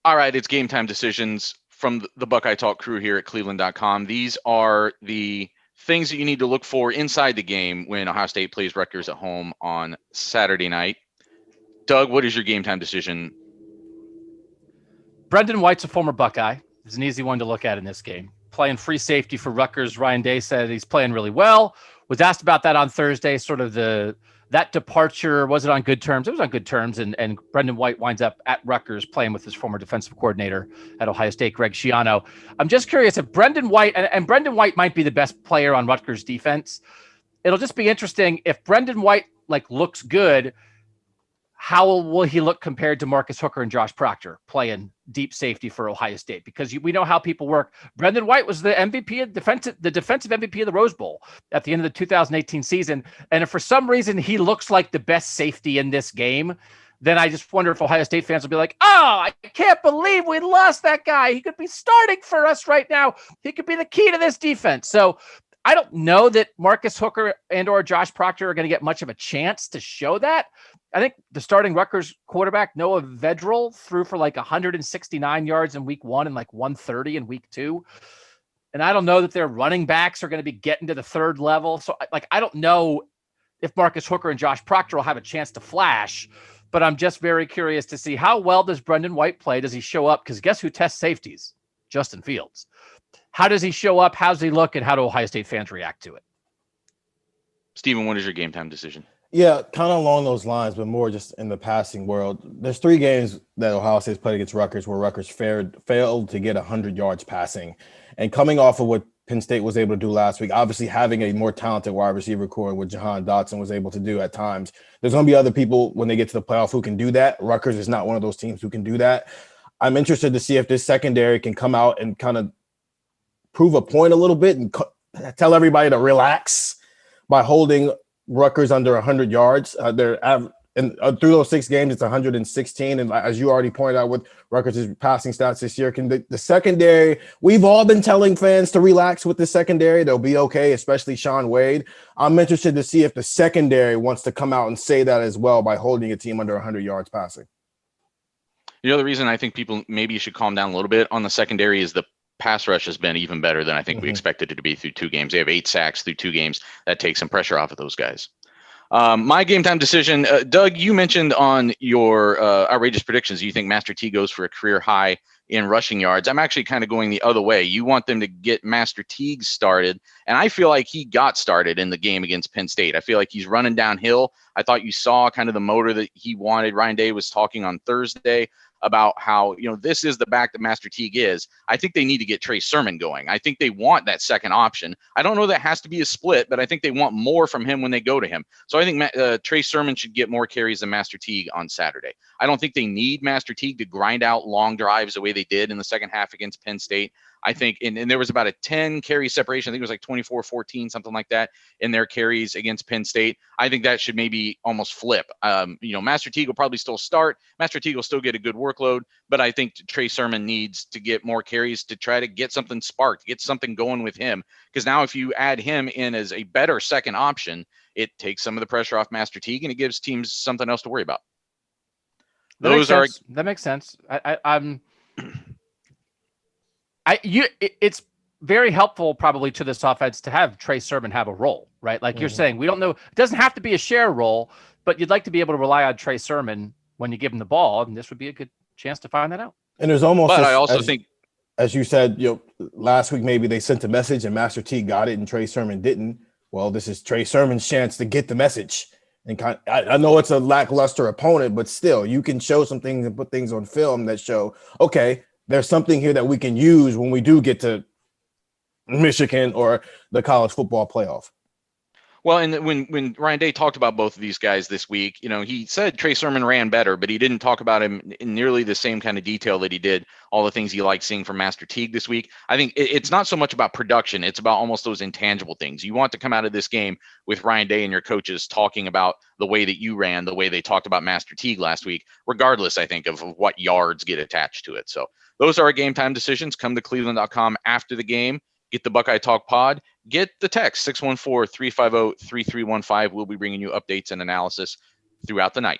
All right, it's game time decisions from the Buckeye Talk crew here at cleveland.com. These are the things that you need to look for inside the game when Ohio State plays Rutgers at home on Saturday night. Doug, what is your game time decision? Brendan White's a former Buckeye. It's an easy one to look at in this game. Playing free safety for Rutgers. Ryan Day said he's playing really well. Was asked about that on Thursday, sort of that departure. Was it on good terms? It was on good terms. And Brendan White winds up at Rutgers playing with his former defensive coordinator at Ohio State, Greg Schiano. I'm just curious if Brendan White, and Brendan White might be the best player on Rutgers defense. It'll just be interesting if Brendan White looks good. How will he look compared to Marcus Hooker and Josh Proctor playing deep safety for Ohio State? Because we know how people work. Brendan White was the MVP of the defensive MVP of the Rose Bowl at the end of the 2018 season. And if for some reason he looks like the best safety in this game, then I just wonder if Ohio State fans will be like, oh, I can't believe we lost that guy. He could be starting for us right now. He could be the key to this defense. So I don't know that Marcus Hooker and or Josh Proctor are going to get much of a chance to show that. I think the starting Rutgers quarterback, Noah Vedral, threw for 169 yards in week 1 and 130 in week 2. And I don't know that their running backs are going to be getting to the third level. So I don't know if Marcus Hooker and Josh Proctor will have a chance to flash, but I'm just very curious to see how well does Brendan White play? Does he show up? Because guess who tests safeties? Justin Fields. How does he show up? How does he look? And how do Ohio State fans react to it? Steven, what is your game time decision? Yeah, kind of along those lines, but more just in the passing world. There's 3 games that Ohio State's played against Rutgers where Rutgers failed to get 100 yards passing. And coming off of what Penn State was able to do last week, obviously having a more talented wide receiver core, what Jahan Dotson was able to do at times, there's going to be other people when they get to the playoff who can do that. Rutgers is not one of those teams who can do that. I'm interested to see if this secondary can come out and kind of prove a point a little bit and tell everybody to relax by holding Rutgers under 100 yards. Through those 6 games, it's 116. And as you already pointed out with Rutgers' passing stats this year, can the secondary, we've all been telling fans to relax with the secondary. They'll be okay, especially Sean Wade. I'm interested to see if the secondary wants to come out and say that as well by holding a team under 100 yards passing. The other reason I think people maybe should calm down a little bit on the secondary is the pass rush has been even better than I think we expected it to be through 2 games. They have 8 sacks through 2 games. That takes some pressure off of those guys. My game time decision, Doug, you mentioned on your outrageous predictions, you think Master T goes for a career high in rushing yards. I'm actually kind of going the other way. You want them to get Master Teague started, and I feel like he got started in the game against Penn State. I feel like he's running downhill. I thought you saw kind of the motor that he wanted. Ryan Day was talking on Thursday about how, this is the back that Master Teague is. I think they need to get Trey Sermon going. I think they want that second option. I don't know that has to be a split, but I think they want more from him when they go to him. So I think Trey Sermon should get more carries than Master Teague on Saturday. I don't think they need Master Teague to grind out long drives the way they did in the second half against Penn State. I think, and there was about a 10 carry separation. I think it was 24-14, something like that in their carries against Penn State. I think that should maybe almost flip. Master Teague will probably still start. Master Teague will still get a good workload, but I think Trey Sermon needs to get more carries to try to get something sparked, get something going with him. Because now if you add him in as a better second option, it takes some of the pressure off Master Teague and it gives teams something else to worry about. That makes sense. It's very helpful probably to this offense to have Trey Sermon have a role, right? You're saying, we don't know, it doesn't have to be a share role, but you'd like to be able to rely on Trey Sermon when you give him the ball, and this would be a good chance to find that out. And there's almost, but I also think, as you said, last week maybe they sent a message and Master T got it and Trey Sermon didn't. Well, this is Trey Sermon's chance to get the message. And I know it's a lackluster opponent, but still, you can show some things and put things on film that show, okay, there's something here that we can use when we do get to Michigan or the college football playoff. Well, and when Ryan Day talked about both of these guys this week, he said Trey Sermon ran better, but he didn't talk about him in nearly the same kind of detail that he did all the things he liked seeing from Master Teague this week. I think it's not so much about production. It's about almost those intangible things. You want to come out of this game with Ryan Day and your coaches talking about the way that you ran, the way they talked about Master Teague last week, regardless, I think, of what yards get attached to it. So those are our game time decisions. Come to cleveland.com after the game. Get the Buckeye Talk pod. Get the text 614-350-3315. We'll be bringing you updates and analysis throughout the night.